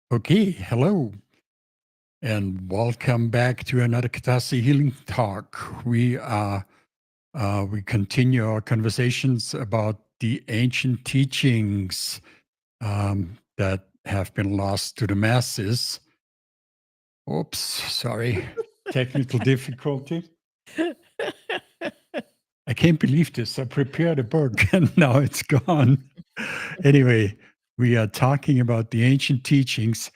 Okay, hello, and welcome back to another Katasi Healing Talk. We continue our conversations about the ancient teachings that have been lost to the masses. Oops, sorry, technical difficulty. I can't believe this. I prepared a book and now it's gone. Anyway, we are talking about the ancient teachings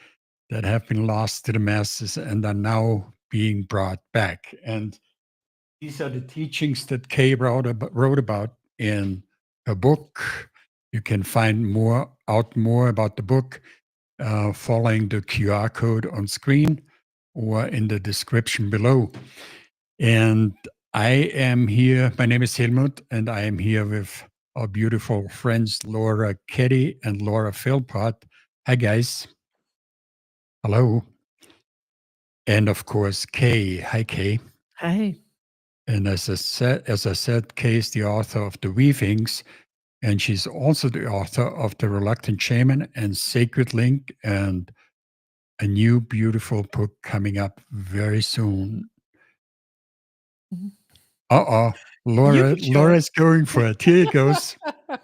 that have been lost to the masses and are now being brought back. And these are the teachings that Kay wrote about in her book. You can find more about the book following the QR code on screen or in the description below. And I am here. My name is Helmut, and I am here with our beautiful friends Laura Keddy and Laura Philpott. Hi, guys. Hello. And of course, Kay. Hi, Kay. Hi. And as I said, Kay is the author of The Weavings, and she's also the author of The Reluctant Shaman and Sacred Link, and a new beautiful book coming up very soon. Mhm. Uh-oh. You Laura, can show it. Laura's going for it. Here it goes.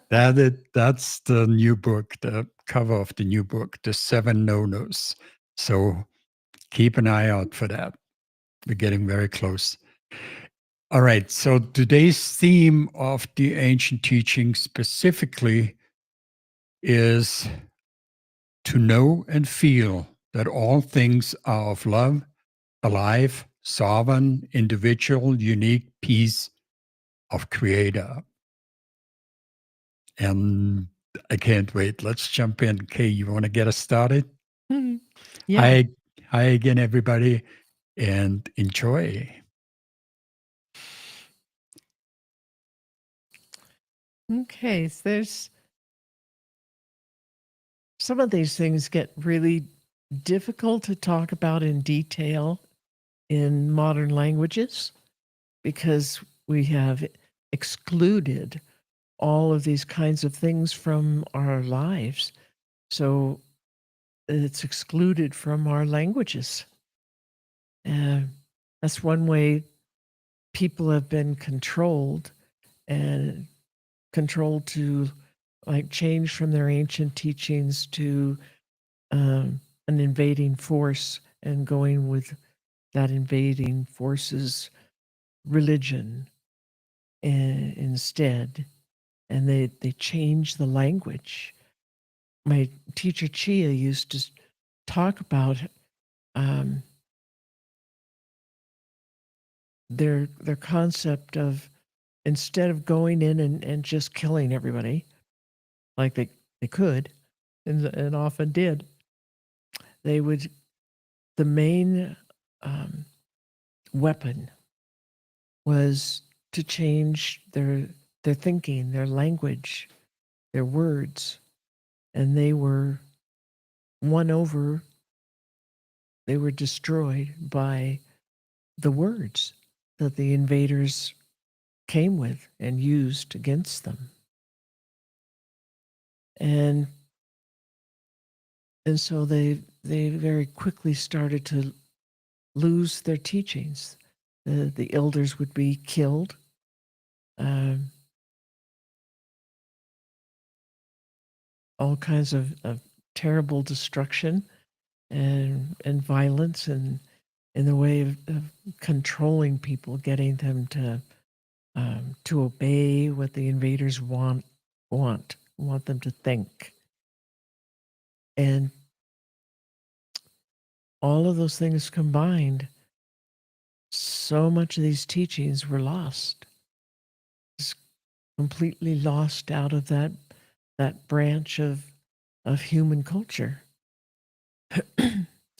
That's the new book, the cover of the new book, The Seven No-Nos. So keep an eye out for that. We're getting very close. All right. So today's theme of the ancient teaching specifically is to know and feel that all things are of love, alive, sovereign, individual, unique piece of Creator. And I can't wait. Let's jump in. Kay, you want to get us started? Mhm. Yeah. Hi, hi again, everybody, and enjoy. Okay. So there's some of these things get really difficult to talk about in detail in modern languages because we have excluded all of these kinds of things from our lives. So it's excluded from our languages. That's one way people have been controlled and controlled to like change from their ancient teachings to an invading force and going with that invading force's religion instead. And they change the language. My teacher Chia used to talk about um, their concept of instead of going in and just killing everybody like they could and often did, they would the main um, weapon was to change their thinking, their language, their words, and they were won over. They were destroyed by the words that the invaders came with and used against them. And and so they very quickly started to lose their teachings. The elders would be killed. Um, all kinds of terrible destruction and violence and in the way of controlling people, getting them to obey what the invaders want them to think. And all of those things combined, so much of these teachings were lost. It's completely lost out of that branch of human culture.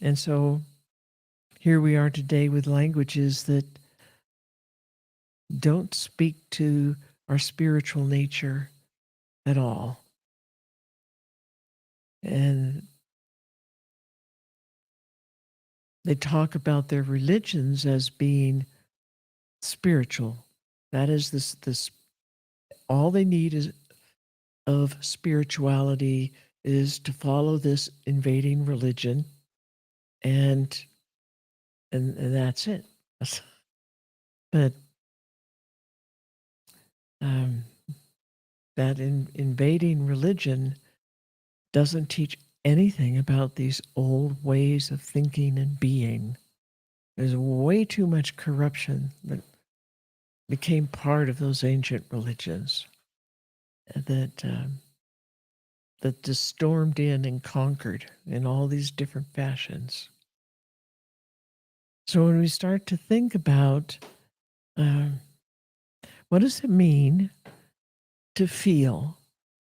And so here we are today with languages that don't speak to our spiritual nature at all. And they talk about their religions as being spiritual. That is this all they need is of spirituality is to follow this invading religion, and that's it. But um, that invading religion doesn't teach anything about these old ways of thinking and being. There's way too much corruption that became part of those ancient religions that just stormed in and conquered in all these different fashions. So when we start to think about what does it mean to feel,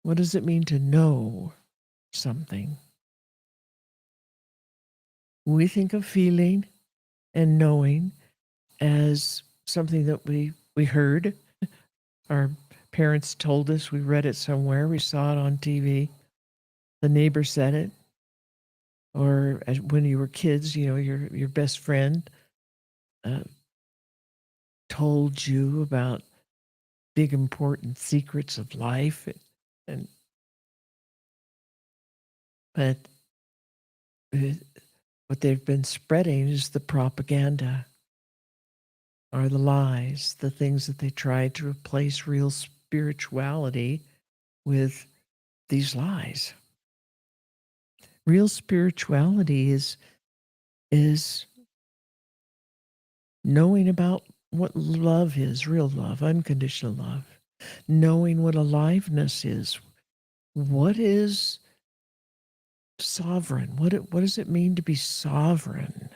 what does it mean to know something? We think of feeling and knowing as something that we heard. Our parents told us, we read it somewhere, we saw it on TV, the neighbor said it, or when you were kids, your best friend told you about big important secrets of life, and but what they've been spreading is the propaganda, are the lies, the things that they tried to replace real spirituality with these lies. Real spirituality is knowing about what love is, real love, unconditional love, knowing what aliveness is. What is sovereign? What does it mean to be sovereign?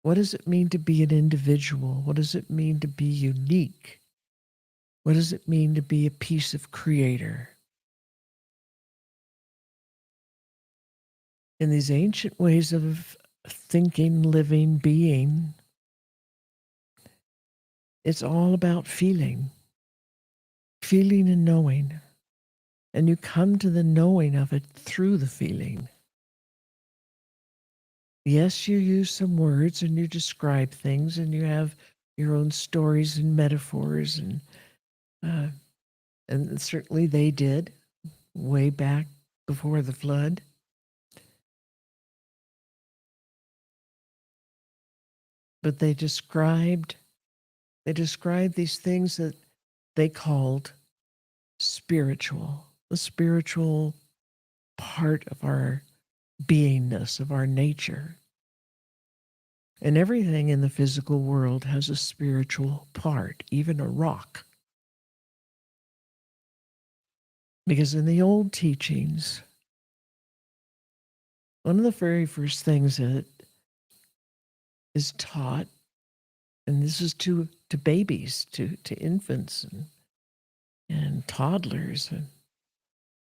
What does it mean to be an individual? What does it mean to be unique? What does it mean to be a piece of creator? In these ancient ways of thinking, living, being, it's all about feeling and knowing. And you come to the knowing of it through the feeling. Yes, you use some words and you describe things and you have your own stories and metaphors, and certainly they did way back before the flood. But they described these things that they called spiritual, the spiritual part of our beingness, of our nature. And everything in the physical world has a spiritual part, even a rock. Because in the old teachings, one of the very first things that is taught, and this is to babies, to infants and toddlers, and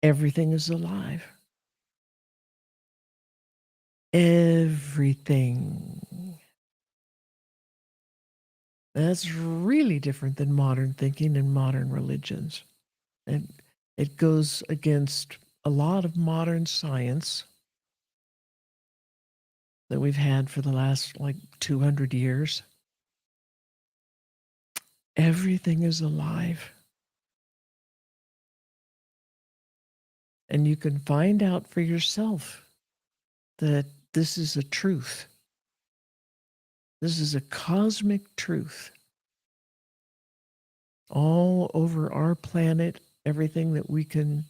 everything is alive. Everything. That's really different than modern thinking and modern religions. And it goes against a lot of modern science that we've had for the last 200 years. Everything is alive. And you can find out for yourself that this is a truth. This is a cosmic truth. All over our planet, everything that we can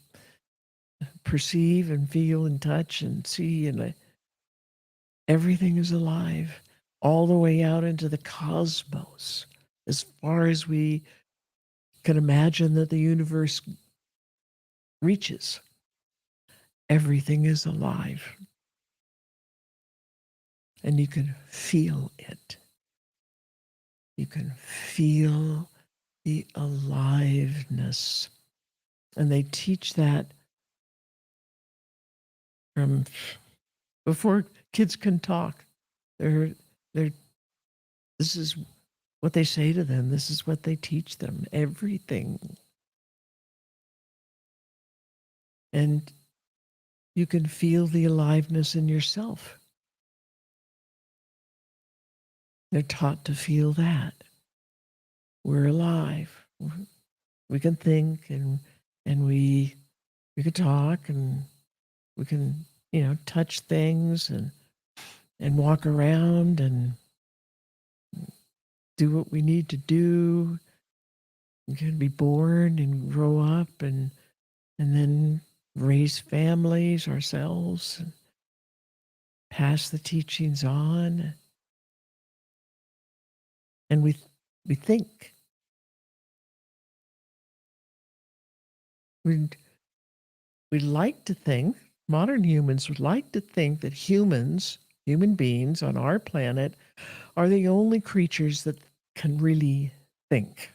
perceive and feel and touch and see, and everything is alive, all the way out into the cosmos, as far as we can imagine that the universe reaches. Everything is alive. And you can feel it. You can feel the aliveness. And they teach that from before kids can talk. This is what they say to them. This is what they teach them. Everything. And you can feel the aliveness in yourself. They're taught to feel that. We're alive. We can think and and we could talk, and we can, touch things, and walk around and do what we need to do. We can be born and grow up, and then raise families ourselves, and pass the teachings on, and we think. We we like to think, modern humans would like to think that human beings on our planet, are the only creatures that can really think.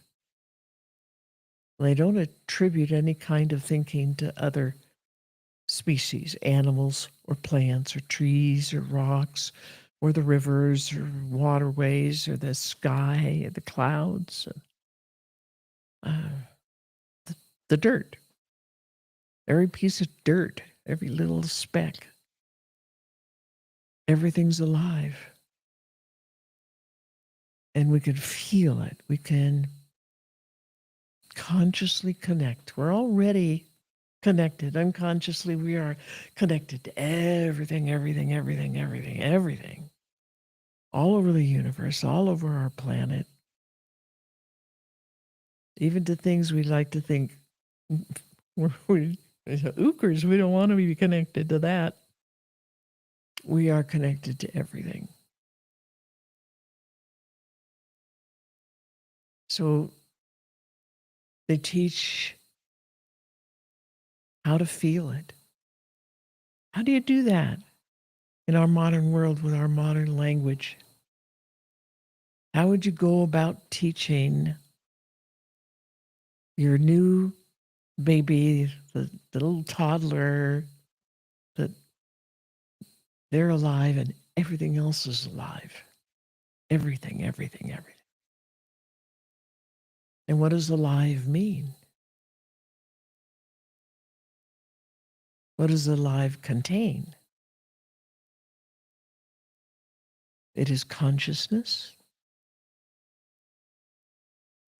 They don't attribute any kind of thinking to other species, animals or plants or trees or rocks or the rivers or waterways or the sky or the clouds, uh, the, the dirt, every piece of dirt, every little speck, everything's alive. And we can feel it. We can consciously connect. We're already connected. Unconsciously, we are connected to everything, everything, everything, everything, everything. All over the universe, all over our planet. Even to things we like to think we ookers, we don't want to be connected to that. We are connected to everything. So they teach how to feel it. How do you do that in our modern world with our modern language? How would you go about teaching your new baby, the little toddler, that they're alive and everything else is alive? Everything, everything, everything. And what does alive mean? What does alive contain? It is consciousness,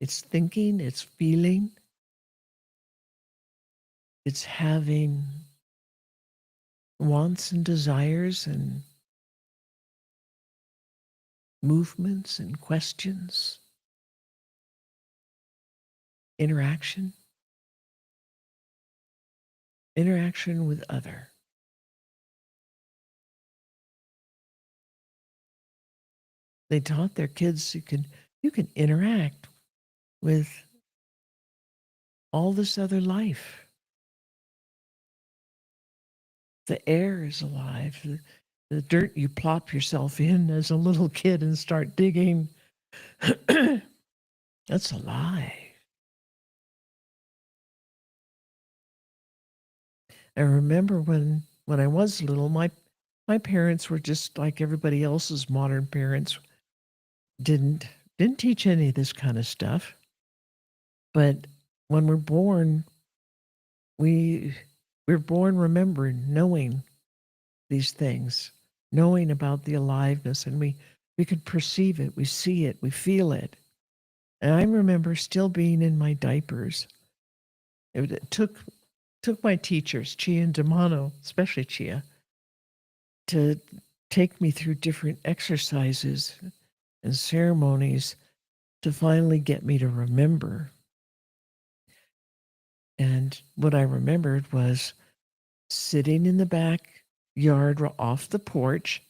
it's thinking, it's feeling, it's having wants and desires and movements and questions, interaction, interaction with other. They taught their kids you can interact with all this other life. The air is alive. The dirt you plop yourself in as a little kid and start digging, that's alive. I remember when I was little, my parents were just like everybody else's modern parents. Didn't teach any of this kind of stuff. But when we're born, we're born remembering, knowing these things, knowing about the aliveness, and we can perceive it, we see it, we feel it. And I remember still being in my diapers. It took my teachers, Chia and Demano, especially Chia, to take me through different exercises and ceremonies to finally get me to remember. And what I remembered was sitting in the backyard off the porch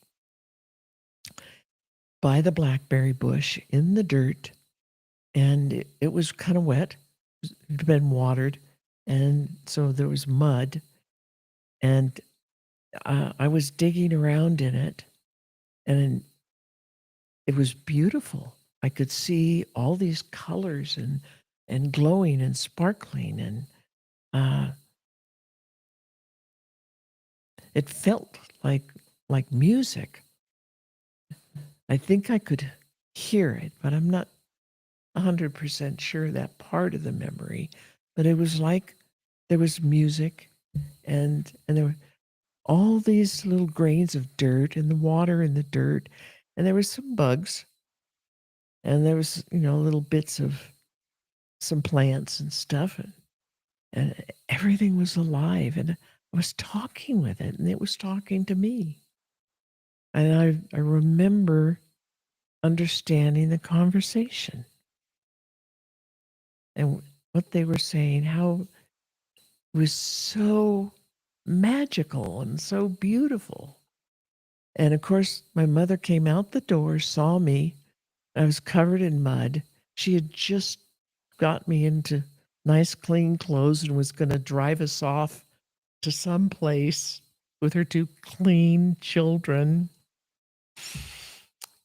by the blackberry bush in the dirt. And it was kind of wet. It had been watered. And so there was mud. And I was digging around in it. And it was beautiful. I could see all these colors and glowing and sparkling. And it felt like music. I think I could hear it, but I'm not 100% sure that part of the memory. But it was like there was music, and there were all these little grains of dirt and the water in the dirt, and there was some bugs, and there was little bits of some plants and stuff, and everything was alive, and I was talking with it, and it was talking to me. And I remember understanding the conversation and what they were saying, how it was so magical and so beautiful. And of course, my mother came out the door, saw me. I was covered in mud. She had just got me into nice, clean clothes and was going to drive us off to some place with her two clean children.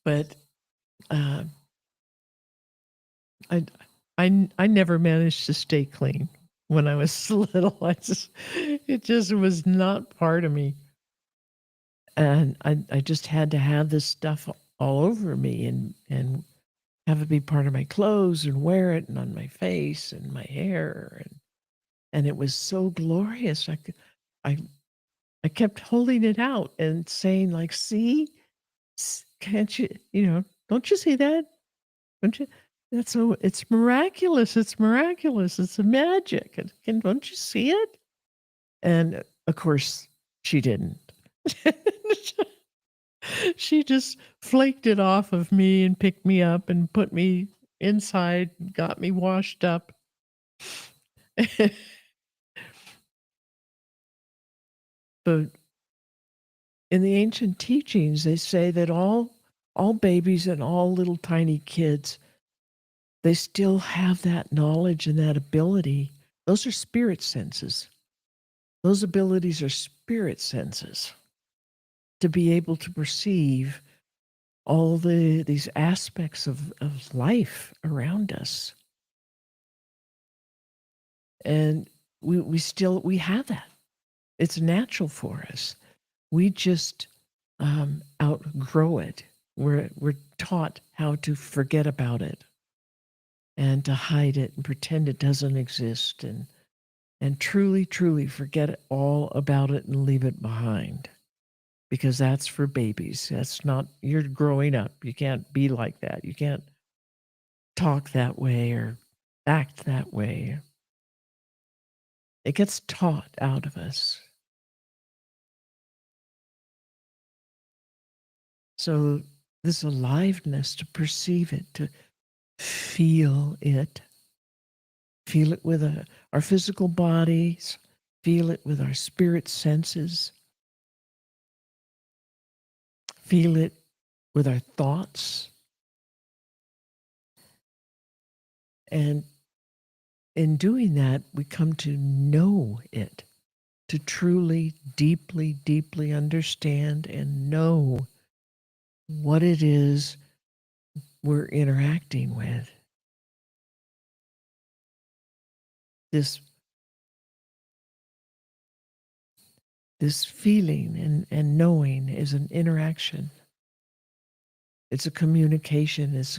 But uh, I never managed to stay clean when I was little. It just was not part of me, and I just had to have this stuff all over me and have it be part of my clothes and wear it and on my face and my hair and it was so glorious. I I kept holding it out and saying like, "See, can't you? Don't you see that? Don't you? That's so. It's miraculous. It's miraculous. It's a magic. Don't you see it?" And of course, she didn't. She just flaked it off of me and picked me up and put me inside, got me washed up. But in the ancient teachings, they say that all babies and all little tiny kids, they still have that knowledge and that ability. Those are spirit senses. Those abilities are spirit senses to be able to perceive all these aspects of life around us. And we have that. It's natural for us. We just outgrow it. We're taught how to forget about it and to hide it and pretend it doesn't exist and truly, truly forget all about it and leave it behind. Because that's for babies. That's not, you're growing up. You can't be like that. You can't talk that way or act that way. It gets taught out of us. So, this aliveness to perceive it, to feel it with our physical bodies, feel it with our spirit senses, feel it with our thoughts. And in doing that, we come to know it, to truly, deeply, deeply understand and know what it is we're interacting with. This feeling and knowing is an interaction. It's a communication, it's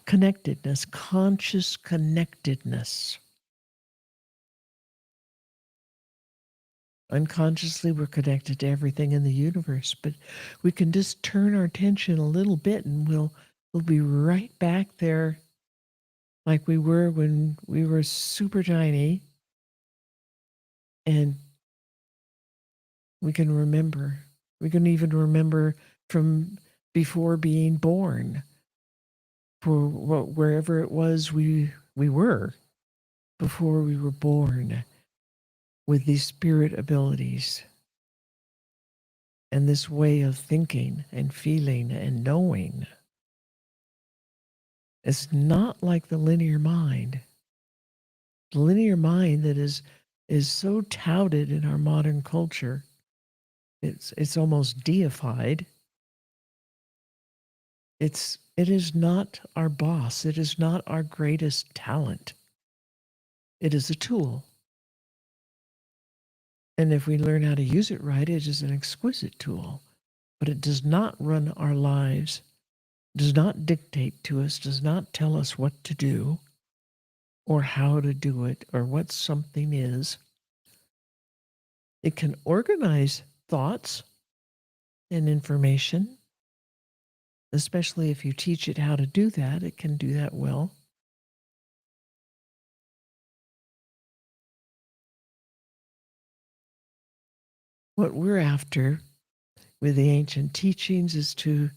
connectedness, conscious connectedness. Unconsciously, we're connected to everything in the universe, but we can just turn our attention a little bit and we'll be right back there like we were when we were super tiny. And we can remember. We can even remember from before being born, for wherever it was we were before we were born, with these spirit abilities and this way of thinking and feeling and knowing. It's not like the linear mind. The linear mind that is so touted in our modern culture. It's almost deified. It is not our boss. It is not our greatest talent. It is a tool. And if we learn how to use it right, it is an exquisite tool. But it does not run our lives, does not dictate to us, does not tell us what to do or how to do it or what something is. It can organize thoughts and information, especially if you teach it how to do that. It can do that well. what we're after with the ancient teachings is to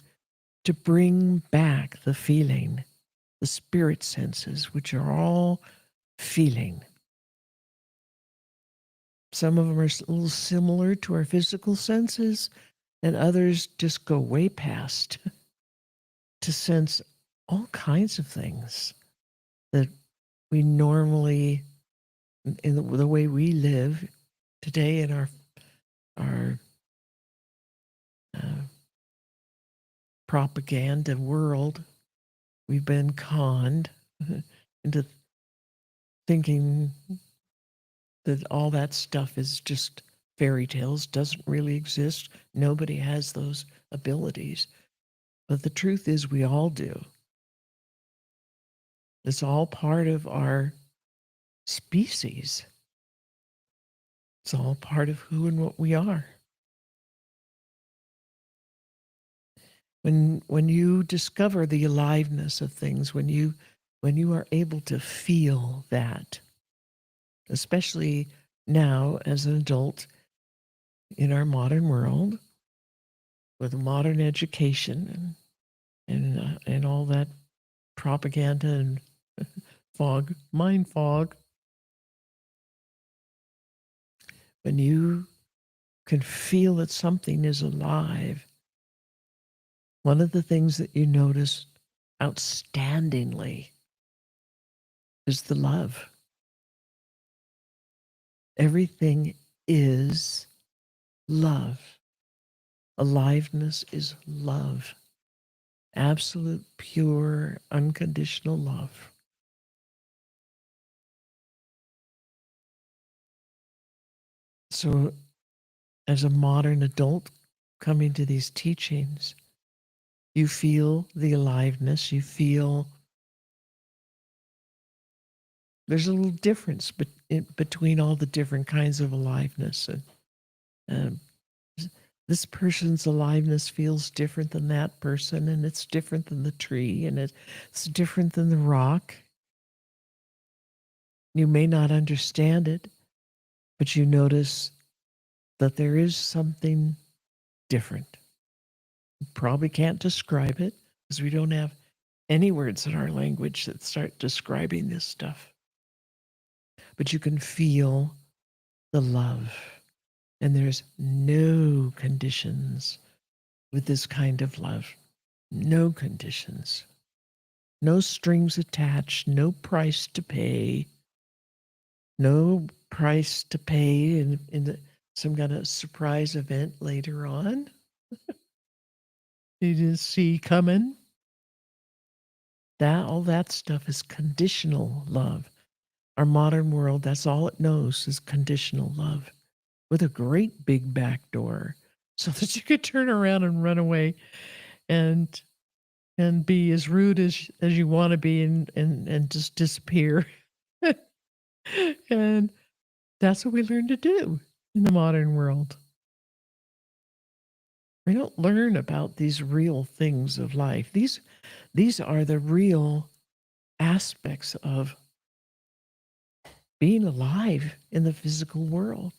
bring back the feeling, the spirit senses, which are all feeling. Some of them are a little similar to our physical senses, and others just go way past to sense all kinds of things that we normally, in the way we live today in our propaganda world, we've been conned into thinking that all that stuff is just fairy tales, doesn't really exist. Nobody has those abilities. But the truth is, we all do. It's all part of our species. It's all part of who and what we are. When you discover the aliveness of things, when you are able to feel that, especially now as an adult in our modern world, with modern education and all that propaganda and mind fog, when you can feel that something is alive, one of the things that you notice outstandingly is the love. Everything is love. Aliveness is love. Absolute, pure, unconditional love. So, as a modern adult coming to these teachings, you feel the aliveness, you feel there's a little difference between all the different kinds of aliveness. And this person's aliveness feels different than that person, and it's different than the tree, and it's different than the rock. You may not understand it, but you notice that there is something different. You probably can't describe it because we don't have any words in our language that start describing this stuff. But you can feel the love. And there's no conditions with this kind of love. No conditions. No strings attached, no price to pay. No price to pay in some kind of surprise event later on. You didn't see coming. All that stuff is conditional love. Our modern world, that's all it knows is conditional love, with a great big back door so that you could turn around and run away and be as rude as you want to be and just disappear. And that's what we learn to do in the modern world. We don't learn about these real things of life. These are the real aspects of being alive in the physical world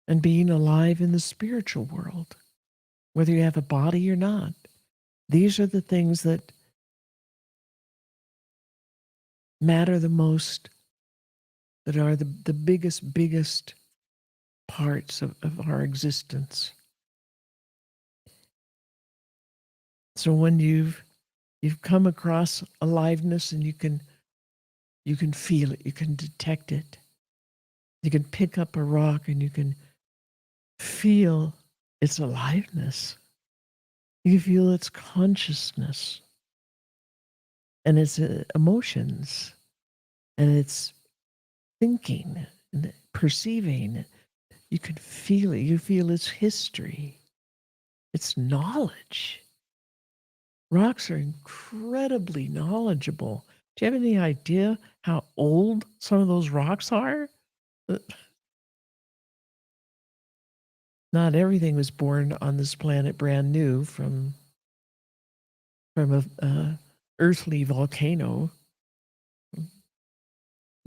and being alive in the spiritual world, whether you have a body or not. These are the things that matter the most, that are the biggest parts of our existence. So when you've come across aliveness and you can feel it, you can detect it. You can pick up a rock and you can feel its aliveness. You feel its consciousness and its emotions and its thinking and perceiving. You can feel it. You feel its history, its knowledge. Rocks are incredibly knowledgeable. Do you have any idea how old some of those rocks are? Not everything was born on this planet brand new from a earthly volcano.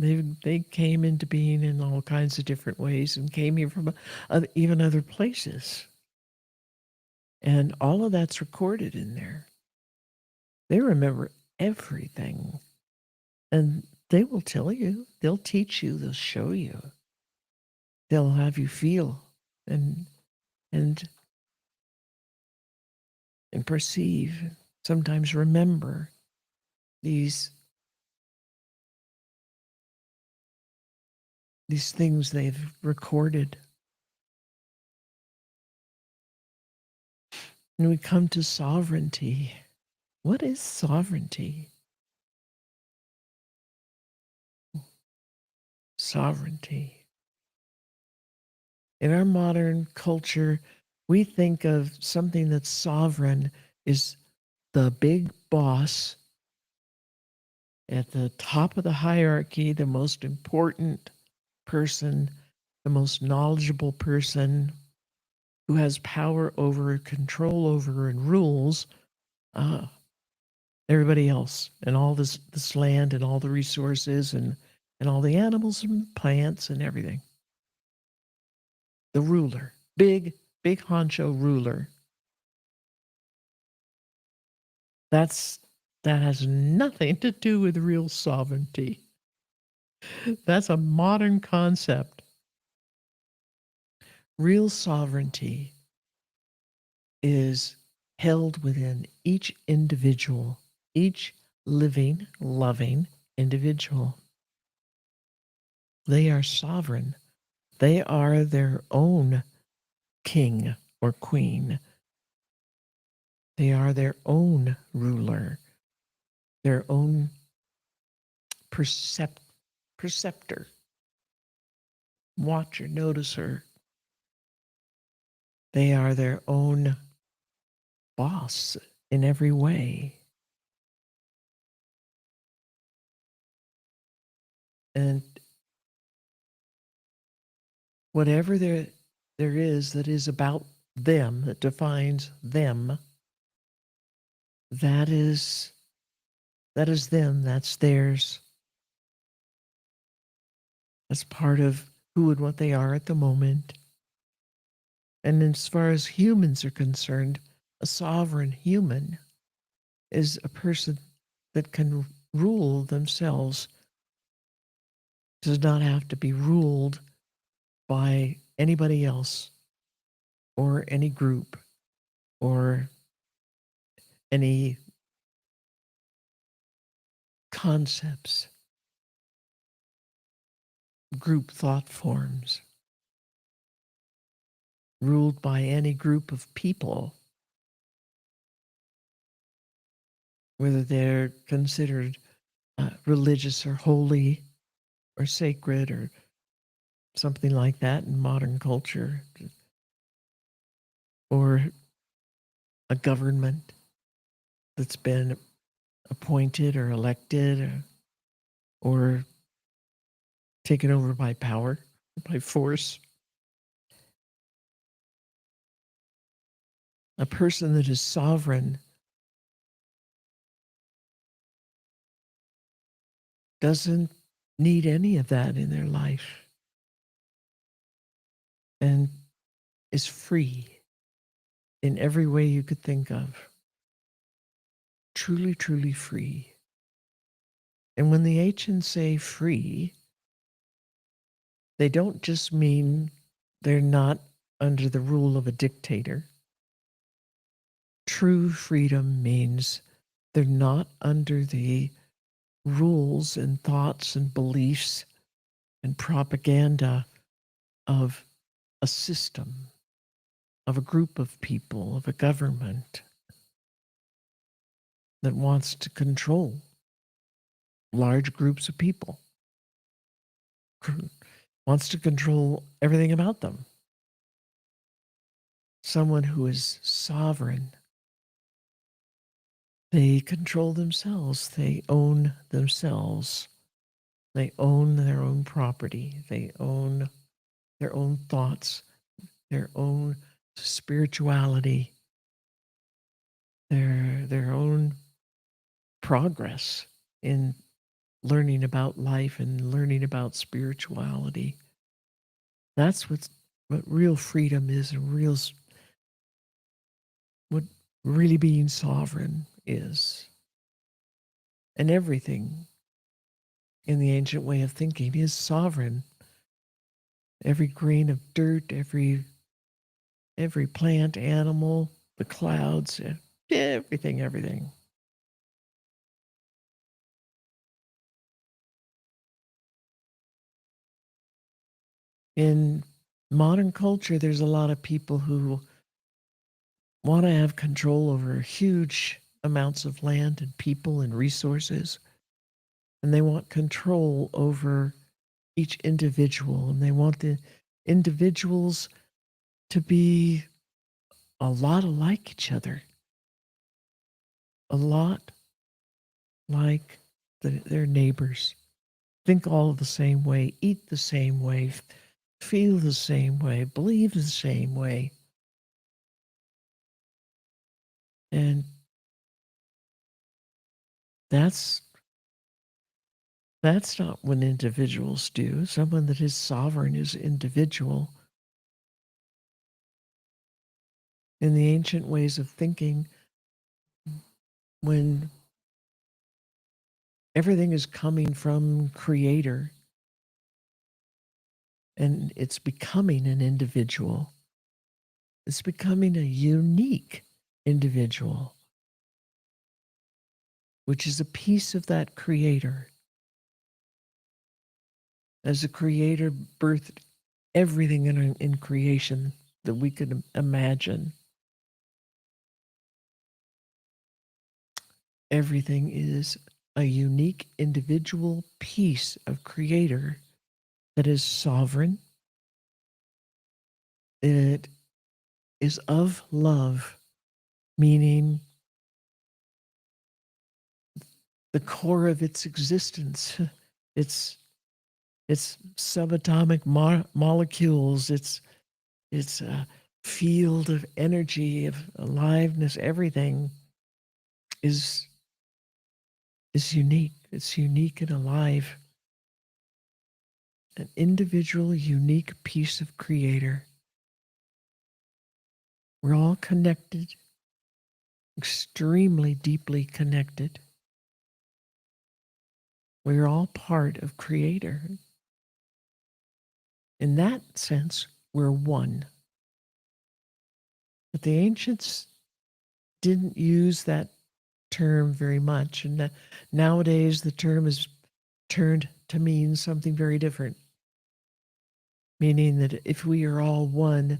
They came into being in all kinds of different ways and came here from even other places. And all of that's recorded in there. They remember everything. And they will tell you, they'll teach you, they'll show you. They'll have you feel and and and perceive, sometimes remember these things they've recorded. And we come to sovereignty. What is sovereignty? Sovereignty. In our modern culture, we think of something that's sovereign is the big boss at the top of the hierarchy, the most important person, the most knowledgeable person who has power over, control over, and rules everybody else and all this land and all the resources and all the animals and plants and everything. The ruler, big honcho ruler. That has nothing to do with real sovereignty. That's a modern concept. Real sovereignty is held within each individual, each living, loving individual. They are sovereign. They are their own king or queen. They are their own ruler, their own preceptor, watcher, noticer. They are their own boss in every way. And whatever there is that is about them, that defines them, that is them, that's theirs. That's part of who and what they are at the moment. And as far as humans are concerned, a sovereign human is a person that can rule themselves, does not have to be ruled by anybody else or any group or any concepts, group thought forms, ruled by any group of people, whether they're considered religious or holy or sacred or something like that in modern culture, or a government that's been appointed or elected or taken over by power, by force. A person that is sovereign doesn't need any of that in their life and is free in every way you could think of. Truly, truly free. And when the ancients say free, they don't just mean they're not under the rule of a dictator. True freedom means they're not under the rules and thoughts and beliefs and propaganda of a system, of a group of people, of a government that wants to control large groups of people, wants to control everything about them. Someone who is sovereign, they control themselves, they own themselves, they own their own property, they own their own thoughts, their own spirituality, their own progress in learning about life and learning about spirituality. That's what real freedom is, and what really being sovereign is. And everything in the ancient way of thinking is sovereign. Every grain of dirt, every plant, animal, the clouds, everything. In modern culture, there's a lot of people who want to have control over huge amounts of land and people and resources. And they want control over each individual. And they want the individuals to be a lot alike each other, a lot like their neighbors. Think all the same way, eat the same way, feel the same way, believe the same way. And that's not what individuals do. Someone that is sovereign is individual. In the ancient ways of thinking, when everything is coming from Creator and it's becoming an individual, it's becoming a unique individual, which is a piece of that Creator. As the Creator birthed everything in creation that we could imagine, everything is a unique individual piece of Creator that is sovereign. It is of love, meaning the core of its existence. It's subatomic molecules. It's a field of energy, of aliveness. Everything is unique. It's unique and alive. An individual, unique piece of Creator. We're all connected, extremely deeply connected. We're all part of Creator. In that sense, we're one. But the ancients didn't use that term very much. And nowadays, the term is turned to mean something very different, meaning that if we are all one,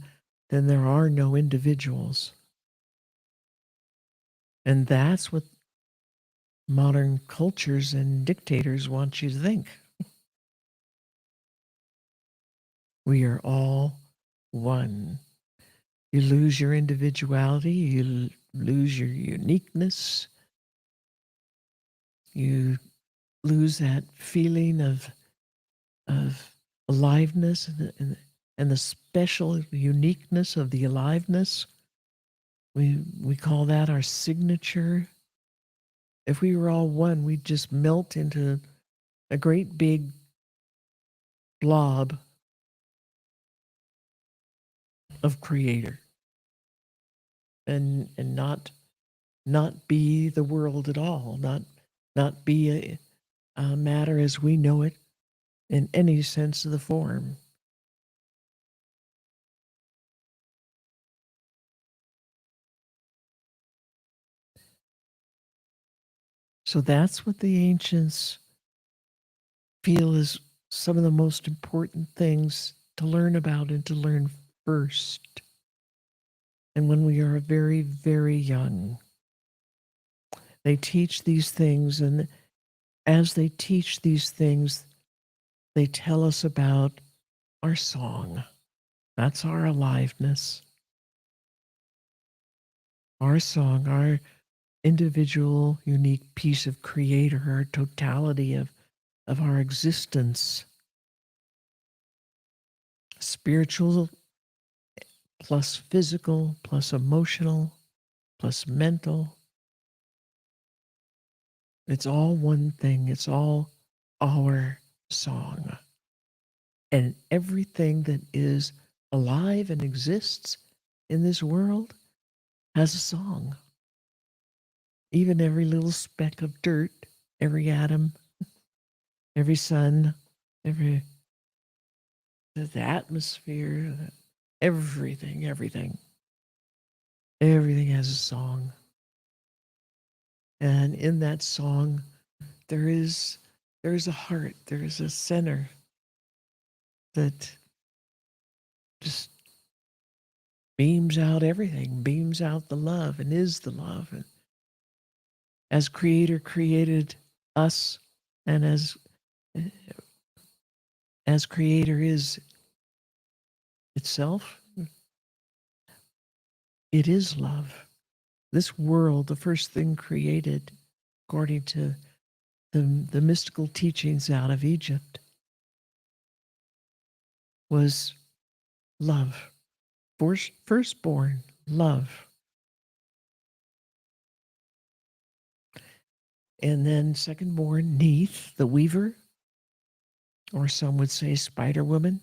then there are no individuals. And that's what modern cultures and dictators want you to think. We are all one. You lose your individuality, you lose your uniqueness, you lose that feeling of aliveness and the special uniqueness of the aliveness. We call that our signature. If we were all one, we'd just melt into a great big blob of Creator and not be the world at all, not be a matter as we know it in any sense of the form. So that's what the ancients feel is some of the most important things to learn about and to learn first. And when we are very, very young, they teach these things. And as they teach these things, they tell us about our song. That's our aliveness. Our song, our individual, unique piece of Creator, our totality of our existence. Spiritual plus physical, plus emotional, plus mental. It's all one thing. It's all our song. And everything that is alive and exists in this world has a song. Even every little speck of dirt, every atom, every sun, every the atmosphere, everything has a song. And in that song, there is a heart, there is a center that just beams out everything, beams out the love, and is the love. And as Creator created us, and as Creator is itself, it is love. This world, the first thing created, according to the mystical teachings out of Egypt, was love. Firstborn, love. And then secondborn, Neith, the weaver, or some would say Spider Woman.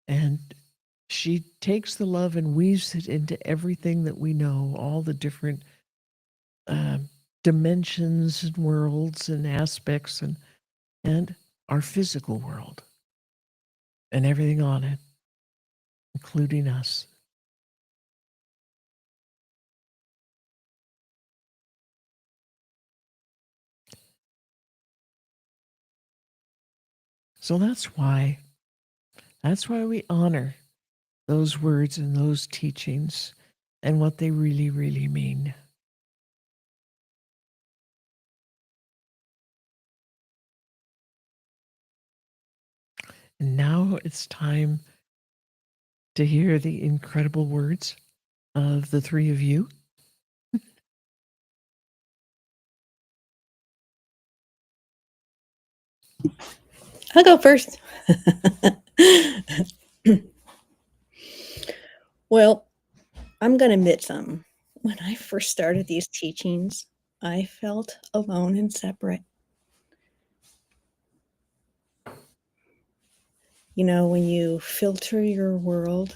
And she takes the love and weaves it into everything that we know, all the different dimensions and worlds and aspects, and our physical world and everything on it, including us. So that's why we honor those words and those teachings and what they really, really mean. And now it's time to hear the incredible words of the three of you. I'll go first. Well, I'm going to admit something. When I first started these teachings, I felt alone and separate. You know, when you filter your world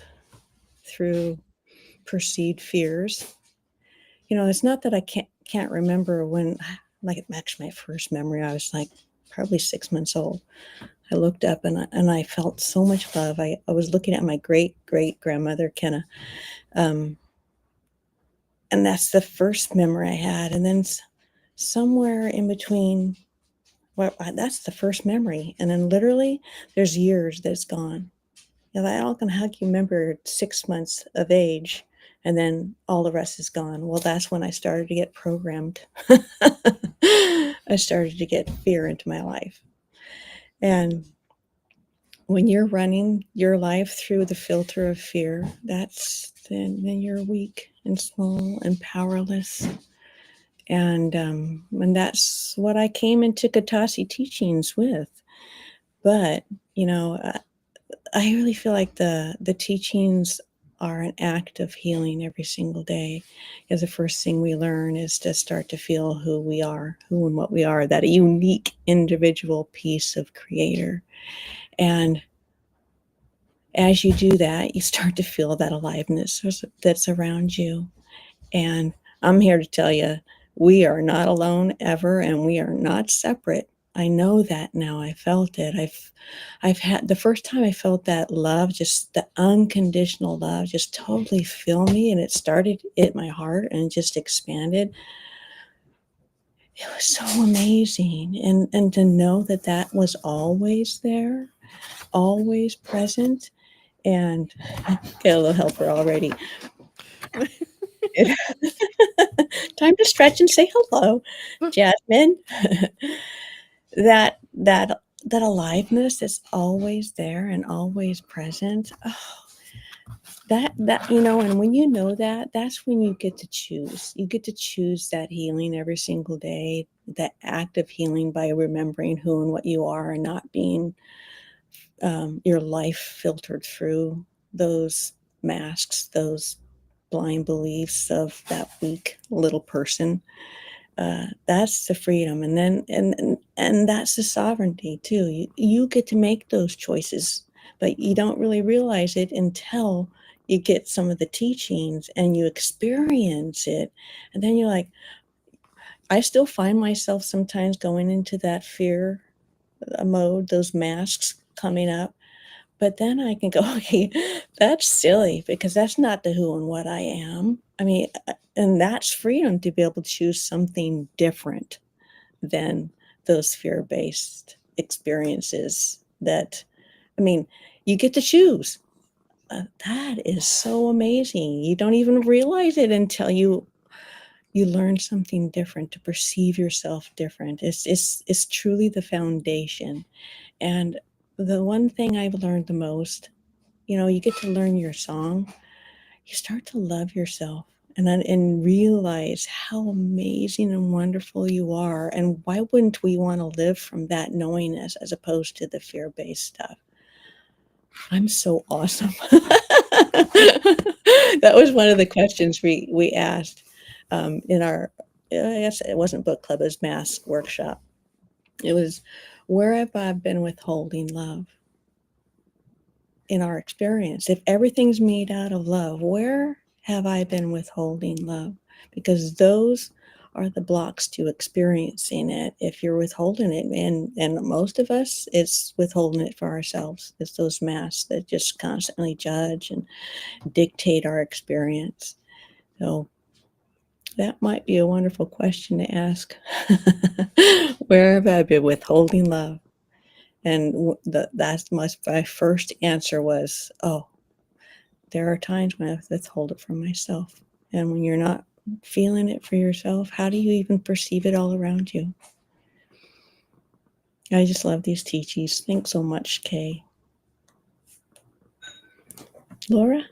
through perceived fears, you know, it's not that I can't remember when, like, actually my first memory, I was like probably 6 months old. I looked up and I felt so much love. I was looking at my great-great-grandmother, Kenna. And that's the first memory I had. And then somewhere in between, well, that's the first memory. And then literally there's years that's gone. You know, that all can how can you remember 6 months of age and then all the rest is gone? Well, that's when I started to get programmed. I started to get fear into my life. And when you're running your life through the filter of fear, then you're weak and small and powerless. And that's what I came into Katasi teachings with. But, you know, I really feel like the teachings are an act of healing every single day. Because the first thing we learn is to start to feel who we are, who and what we are, that unique individual piece of Creator. And as you do that, you start to feel that aliveness that's around you. And I'm here to tell you, we are not alone ever, and we are not separate. I know that now. I felt it. I've had the first time I felt that love, just the unconditional love, just totally fill me, and it started at my heart and just expanded. It was so amazing, and to know that was always there, always present, and get a little helper already. Time to stretch and say hello, Jasmine. that aliveness is always there and always present. Oh, that you know, and when you know that, that's when you get to choose. You get to choose that healing every single day, that act of healing by remembering who and what you are and not being your life filtered through those masks, those blind beliefs of that weak little person. That's the freedom, and then and that's the sovereignty too. You get to make those choices, but you don't really realize it until you get some of the teachings and you experience it, and then you're like, I still find myself sometimes going into that fear mode, those masks coming up. But then I can go, okay, that's silly because that's not the who and what I am. I mean, and that's freedom to be able to choose something different than those fear-based experiences that, I mean, you get to choose. That is so amazing. You don't even realize it until you learn something different, to perceive yourself different. It's truly the foundation. And the one thing I've learned the most, you get to learn your song, you start to love yourself and realize how amazing and wonderful you are. And why wouldn't we want to live from that knowingness as opposed to the fear-based stuff? I'm so awesome. That was one of the questions we asked in our, I guess it wasn't book club, it was mask workshop. It was, where have I been withholding love in our experience? If everything's made out of love, where have I been withholding love? Because those are the blocks to experiencing it if you're withholding it. And most of us, it's withholding it for ourselves. It's those masks that just constantly judge and dictate our experience. So that might be a wonderful question to ask. Where have I been withholding love? And that's my first answer was, oh, there are times when I withhold it from myself. And when you're not feeling it for yourself, how do you even perceive it all around you? I just love these teachings. Thanks so much, Kay. Laura?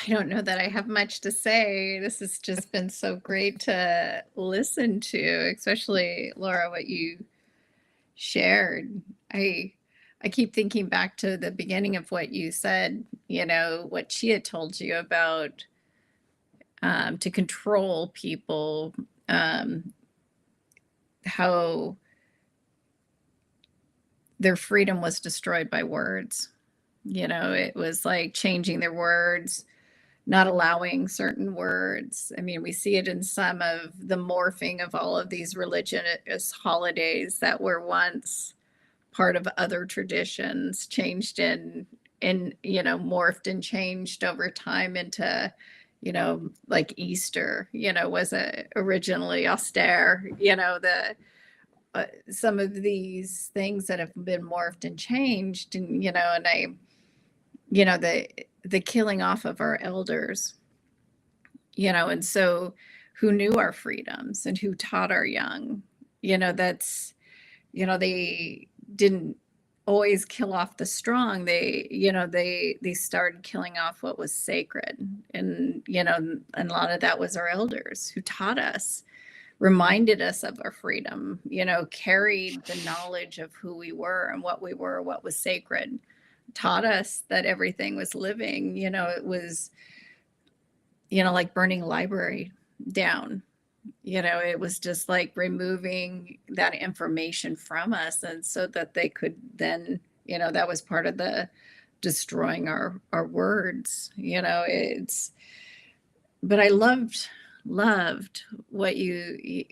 I don't know that I have much to say. This has just been so great to listen to, especially Laura, what you shared. I keep thinking back to the beginning of what you said, what she had told you about to control people, how their freedom was destroyed by words. It was like changing their words, not allowing certain words. I mean, we see it in some of the morphing of all of these religious holidays that were once part of other traditions, changed morphed and changed over time into, like Easter, was originally austere, some of these things that have been morphed and changed, and the killing off of our elders, and so who knew our freedoms and who taught our young, that's, they didn't always kill off the strong. They started killing off what was sacred. And, and a lot of that was our elders who taught us, reminded us of our freedom, carried the knowledge of who we were and what we were, what was sacred, taught us that everything was living. It was, like burning a library down. It was just like removing that information from us. And so that they could then, that was part of the destroying our words, but I loved what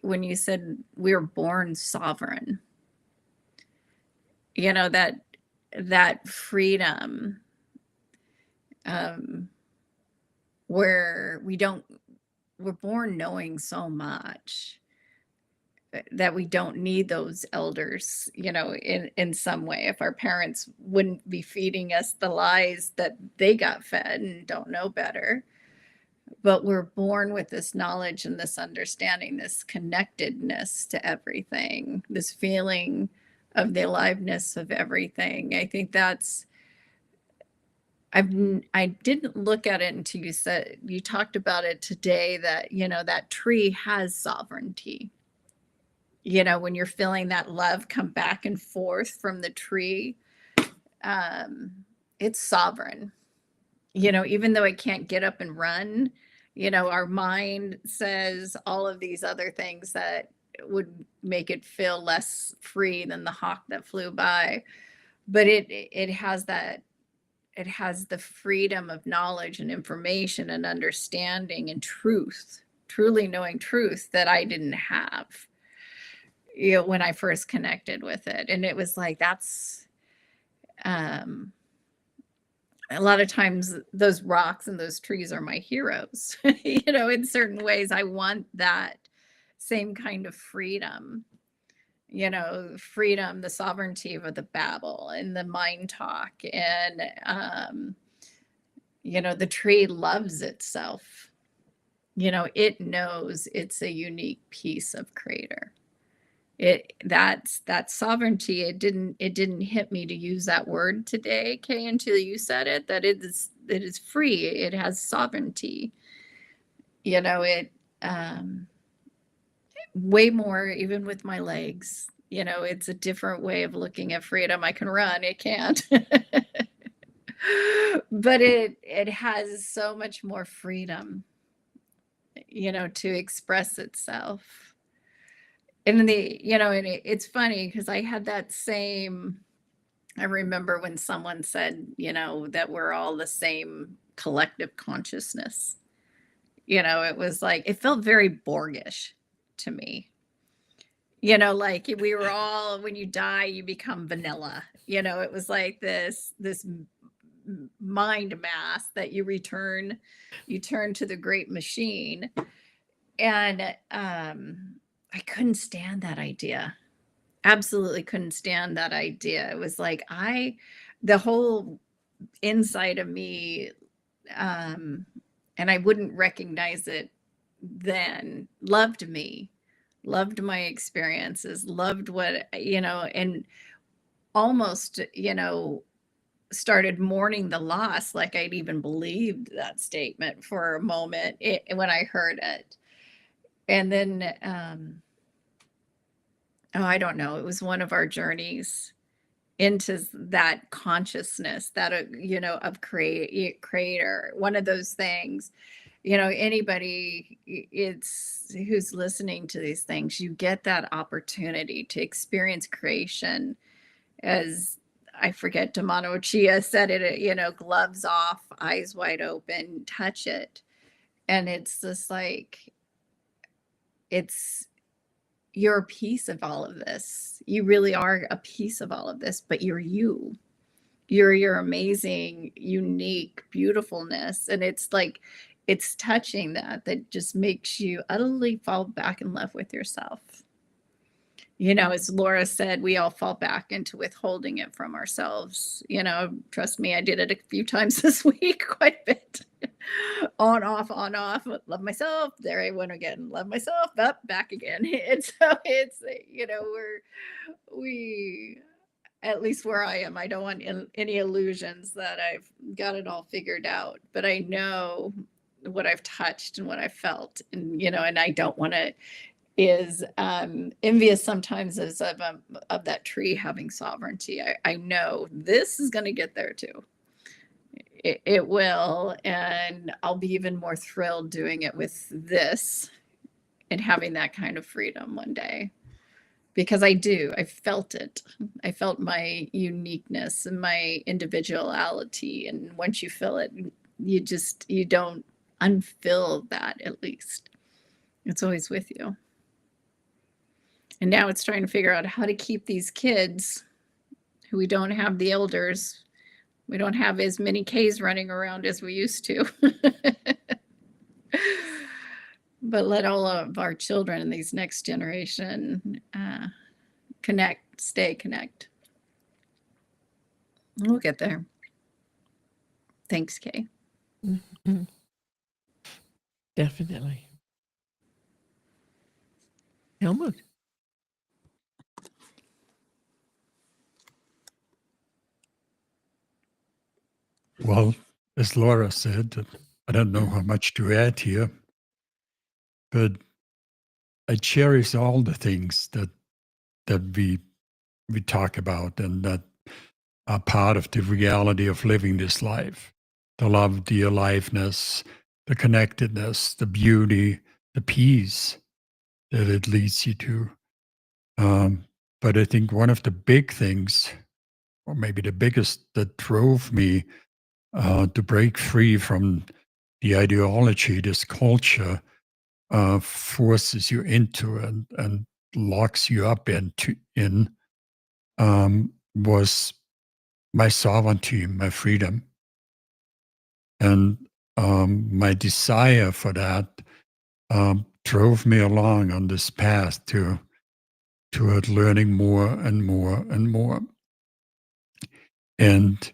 when you said we were born sovereign, that freedom, where we're born knowing so much that we don't need those elders, in some way. If our parents wouldn't be feeding us the lies that they got fed and don't know better, but we're born with this knowledge and this understanding, this connectedness to everything, this feeling of the aliveness of everything. I think that's, I didn't look at it until you talked about it today, that, that tree has sovereignty. When you're feeling that love come back and forth from the tree, it's sovereign. Even though it can't get up and run, Our mind says all of these other things that would make it feel less free than the hawk that flew by. But it has the freedom of knowledge and information and understanding and truth, truly knowing truth that I didn't have, when I first connected with it. And it was like, that's, um, a lot of times those rocks and those trees are my heroes. In certain ways, I want that same kind of freedom, freedom, the sovereignty of the babble and the mind talk. And, the tree loves itself. It knows it's a unique piece of creator. That's that sovereignty. It didn't hit me to use that word today, Kay, until you said it, that it is free. It has sovereignty. Way more, even with my legs. It's a different way of looking at freedom. I can run, it can't. But it has so much more freedom, to express itself. And it's funny because I had that same, I remember when someone said, that we're all the same collective consciousness. It was like, it felt very Borgish to me. Like we were all, when you die, you become vanilla. It was like this mind mass that you turn to the great machine. And I couldn't stand that idea. Absolutely couldn't stand that idea. It was like the whole inside of me, and I wouldn't recognize it then, loved me, loved my experiences, loved what, and almost, started mourning the loss, like I'd even believed that statement for a moment when I heard it. And then, I don't know, it was one of our journeys into that consciousness that, of creator, one of those things, anybody who's listening to these things, you get that opportunity to experience creation. As I forget, Damano Chia said it, gloves off, eyes wide open, touch it. And it's just like, you're a piece of all of this. You really are a piece of all of this, but you're you. You're your amazing, unique beautifulness. And it's like, it's touching that just makes you utterly fall back in love with yourself. As Laura said, we all fall back into withholding it from ourselves. Trust me, I did it a few times this week, quite a bit. On, off, love myself. There I went again, love myself, up, back again. And so it's, we, at least where I am, I don't want any illusions that I've got it all figured out, but I know what I've touched and what I felt. And, and I don't want to, is envious sometimes of that tree having sovereignty. I know this is going to get there too. It will, and I'll be even more thrilled doing it with this and having that kind of freedom one day, because I felt it. I felt my uniqueness and my individuality, and once you feel it, you don't unfill that. At least it's always with you. And now it's trying to figure out how to keep these kids who we don't have the elders. We don't have as many Ks running around as we used to. But let all of our children in these next generation stay connect. We'll get there. Thanks, Kay. Mhm. Definitely. Helmut. Well, as Laura said, I don't know how much to add here, but I cherish all the things that we talk about and that are part of the reality of living this life. The love, the aliveness, the connectedness, the beauty, the peace that it leads you to. But I think one of the big things, or maybe the biggest, that drove me to break free from the ideology, this culture forces you into and locks you up in was my sovereignty, my freedom, and my desire for that drove me along on this path toward learning more and more and more. And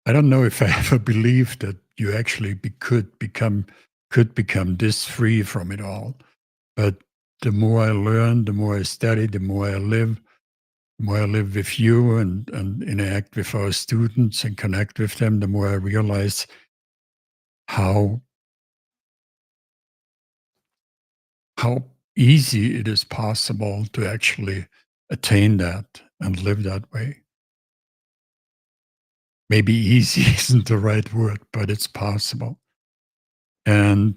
I don't know if I ever believed that you actually could become this free from it all. But the more I learn, the more I study, the more I live with you and interact with our students and connect with them, the more I realize how easy it is possible to actually attain that and live that way. Maybe easy isn't the right word, but it's possible. And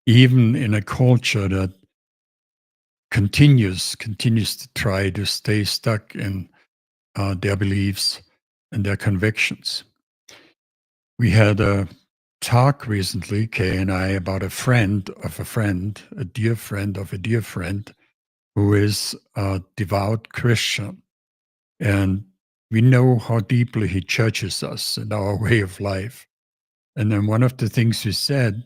even in a culture that continues to try to stay stuck in their beliefs and their convictions. We had a talk recently, Kay and I, about a friend of a friend, a dear friend of a dear friend, who is a devout Christian. And we know how deeply he judges us and our way of life. And then one of the things we said,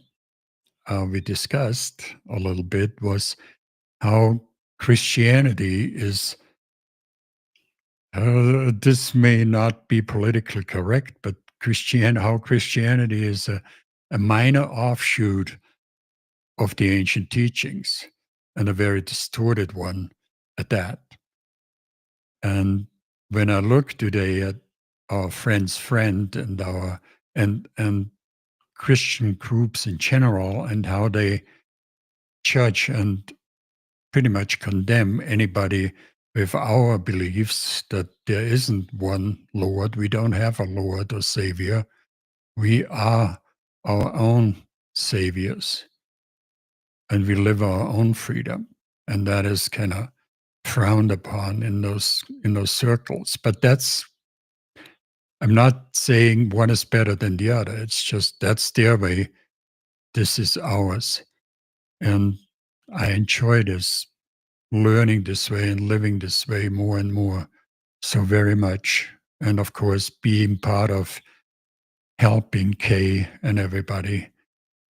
we discussed a little bit, was how Christianity is, this may not be politically correct, but how Christianity is a minor offshoot of the ancient teachings, and a very distorted one at that. And when I look today at our friend's friend and our and Christian groups in general and how they judge and pretty much condemn anybody with our beliefs that there isn't one Lord, we don't have a Lord or Savior, we are our own saviors and we live our own freedom. And that is kind of frowned upon in those circles. But I'm not saying one is better than the other. It's just that's their way. This is ours. And I enjoy this, learning this way and living this way more and more so very much. And of course, being part of helping Kay and everybody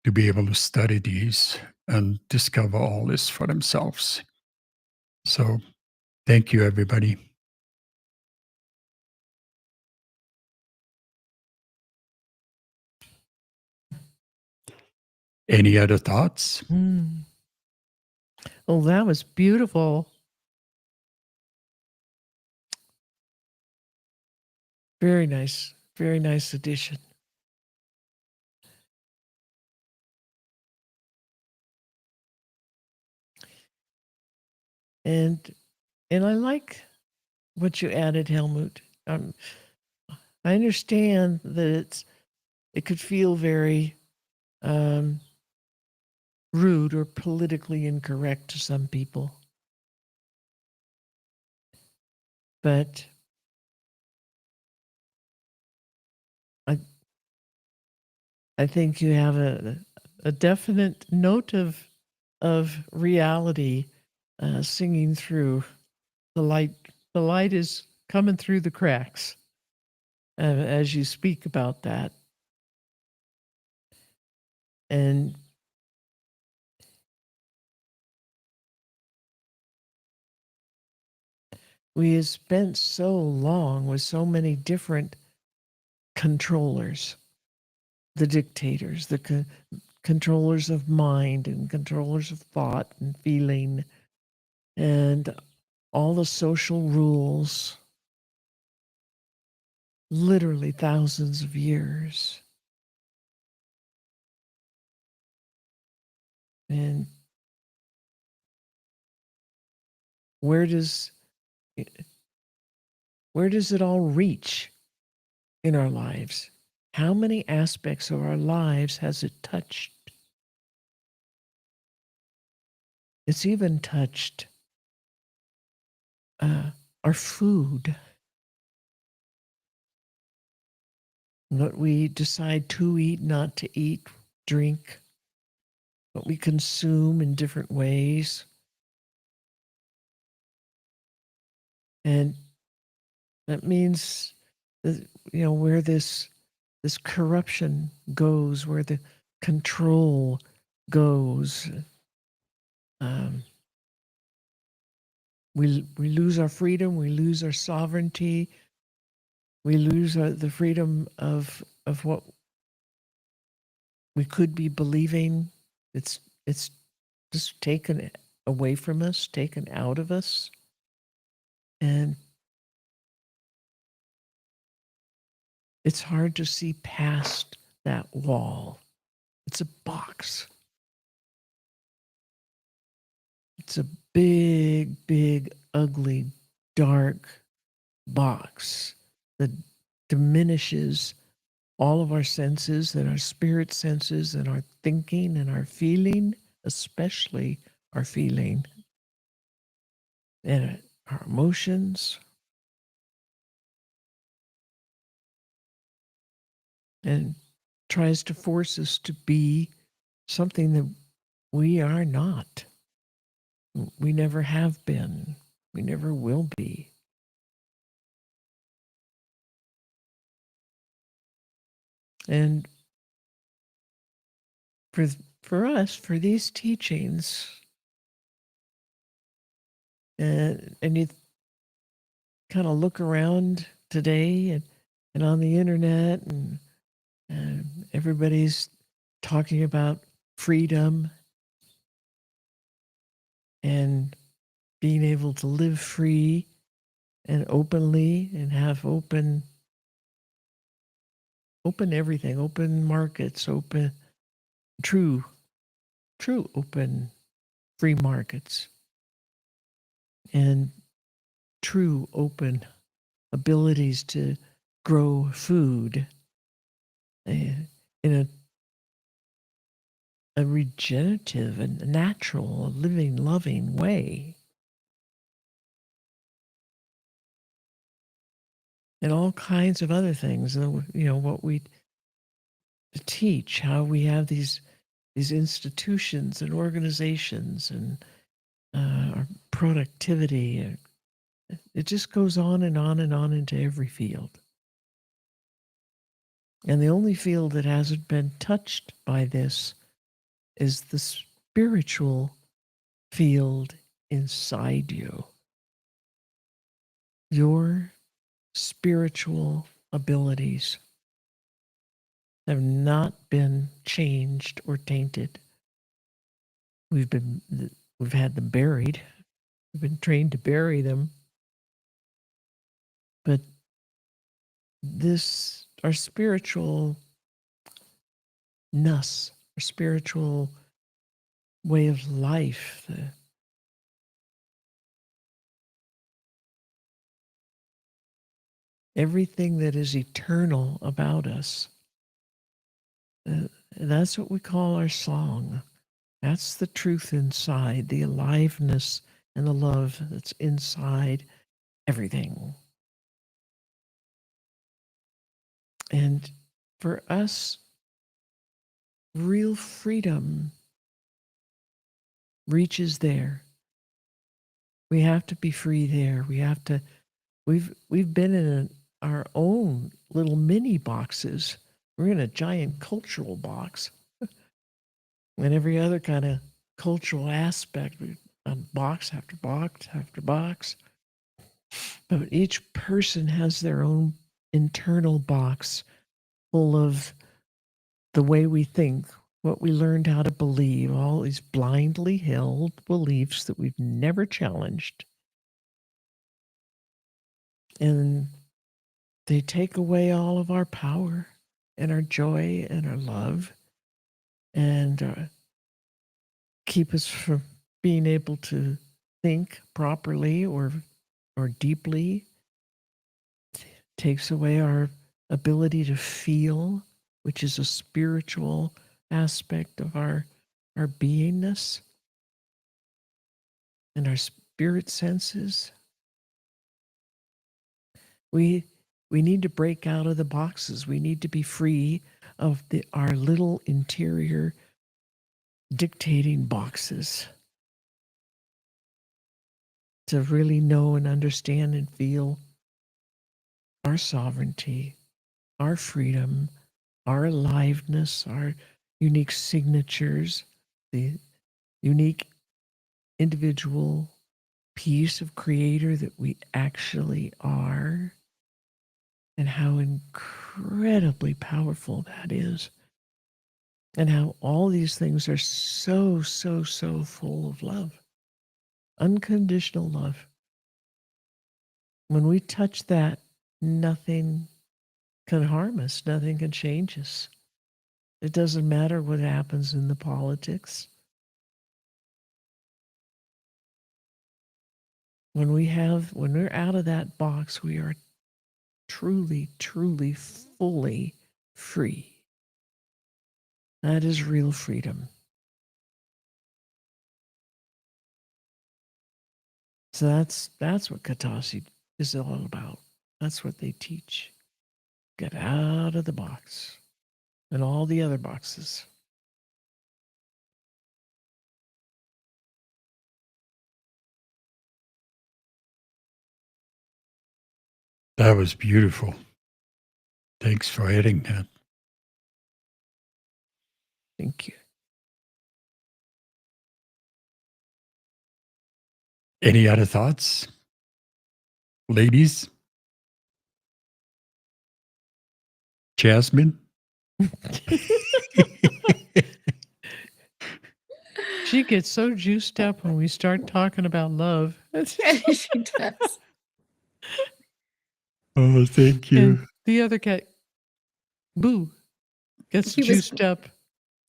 to be able to study these and discover all this for themselves. So thank you, everybody. Any other thoughts? Oh, that was beautiful. Very nice. Very nice addition. And I like what you added, Helmut. I understand that it could feel very rude or politically incorrect to some people. But I think you have a definite note of reality singing through. The light is coming through the cracks as you speak about that. And we have spent so long with so many different controllers, the dictators, the controllers of mind and controllers of thought and feeling, and all the social rules, literally thousands of years. And where does it all reach in our lives? how many aspects of our lives has it touched? It's even touched our food, what we decide to eat, not to eat, drink, what we consume in different ways. And that means that, where this corruption goes, where the control goes, we lose our freedom, we lose our sovereignty, we lose the freedom of what we could be believing. It's just taken away from us, taken out of us. And it's hard to see past that wall. It's a box. It's a big, big, ugly, dark box that diminishes all of our senses and our spirit senses and our thinking and our feeling, especially our feeling and our emotions. And tries to force us to be something that we are not. We never have been. We never will be. And for us, for these teachings, and you kind of look around today and on the internet, and everybody's talking about freedom and being able to live free and openly and have open everything, open markets, open true open free markets, and true open abilities to grow food in a regenerative and natural, living, loving way. And all kinds of other things, what we teach, how we have these institutions and organizations, and our productivity. It just goes on and on and on into every field. And the only field that hasn't been touched by this is the spiritual field inside you. Your spiritual abilities have not been changed or tainted. We've had them buried. We've been trained to bury them. But our spiritual our spiritual way of life, everything that is eternal about us, that's what we call our song. That's the truth inside, the aliveness and the love that's inside everything. And for us, real freedom reaches there. We have to be free there. We've been in our own little mini boxes. We're in a giant cultural box. And every other kind of cultural aspect, box after box after box. But each person has their own internal box full of the way we think, what we learned how to believe, all these blindly held beliefs that we've never challenged. And they take away all of our power and our joy and our love, and keep us from being able to think properly or deeply. Takes away our ability to feel, which is a spiritual aspect of our beingness and our spirit senses. We need to break out of the boxes. We need to be free of our little interior dictating boxes to really know and understand and feel our sovereignty, our freedom, our aliveness, our unique signatures, the unique individual piece of creator that we actually are, and how incredibly powerful that is, and how all these things are so, so, so full of love, unconditional love. When we touch that, nothing can harm us, nothing can change us. It doesn't matter what happens in the politics. When we're out of that box, we are truly, truly, fully free. That is real freedom. So that's what Katasi is all about. That's what they teach. Get out of the box and all the other boxes. That was beautiful. Thanks for adding that. Thank you. Any other thoughts? Ladies? Jasmine? She gets so juiced up when we start talking about love. She does. Oh, thank you. And the other cat, Boo, gets He was- juiced up.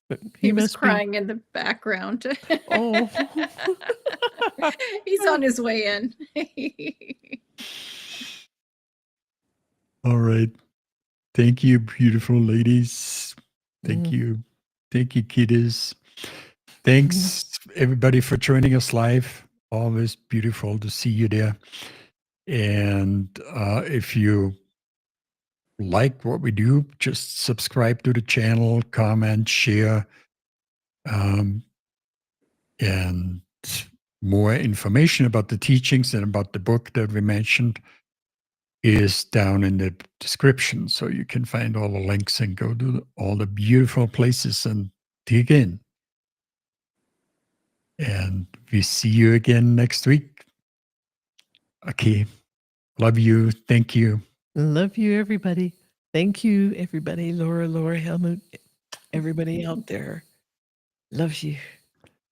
But He was must crying in the background. Oh. He's on his way in. All right. Thank you, beautiful ladies. Thank Mm. you. Thank you, kiddies. Thanks, everybody, for joining us live. Always beautiful to see you there. And if you like what we do, just subscribe to the channel, comment, share. And more information about the teachings and about the book that we mentioned is down in the description. So you can find all the links and go to all the beautiful places and dig in. And we see you again next week. Okay. Love you. Thank you. Love you, everybody. Thank you, everybody. Laura, Helmut, everybody out there. Love you.